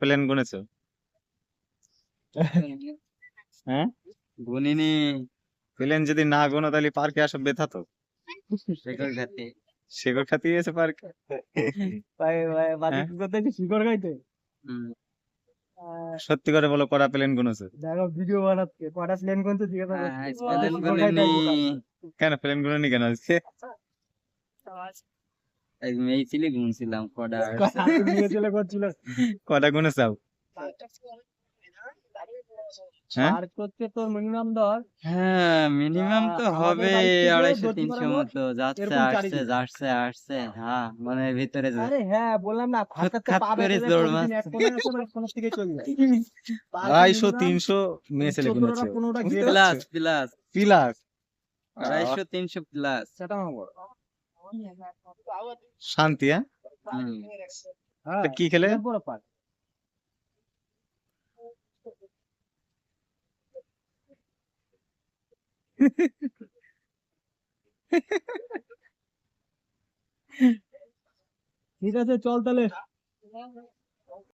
Plane গুনেছো? হ্যাঁ, গুনিনি। Plane যদি না গুনো তাহলে পার্কে আসো বেথা তো। শেখর খাতে। শেকড় খাতি এসে পার্কে। ভাই ভাই বাকি হ্যাঁ? কি করতে শিকড় খাইতে? হুম। সত্যি করে বলো কটা প্লেন গুনেছো? দেখো ভিডিও বানাচ্ছে কটা প্লেন কোনতে জিজ্ঞাসা করছে প্লেন শিকড় খাইতে গুনিনি। কেন প্লেন গুনোনি কেন আজকে? এই ছিলি গুনছিলাম কটা আসছে। হাতে নিয়ে চলে করছিল কটা গুনেছাও? হ্যাঁ, পার করতে তোর মিনিমাম ধর হ্যাঁ মিনিমাম তো আমাদের হবে বাড়ি থেকে 250-300 দর্জিপাড়া মোড় মতো। যাচ্ছে এরকম আসছে 4 যাচ্ছে আসছে। হ্যাঁ মানে ভিতরে আরে হ্যাঁ বললাম না ফাঁকাতে খাত পা করে বেঁধে দৌড় প্রতিদিন এক মারছে। কোণে আছে মানে কোণের থেকে চলে যায় 250-300 মেয়ে ছেলে 14টা গুনেছে। 15টা বুঝতে গেট প্লাস পারছো? Plus plus 250-300 plus. সেটা আমার শান্তি। হ্যাঁ, হ্যাঁ তা কি খেলে? বিরাট বড় পার্ক ঠিক আছে চল তাহলে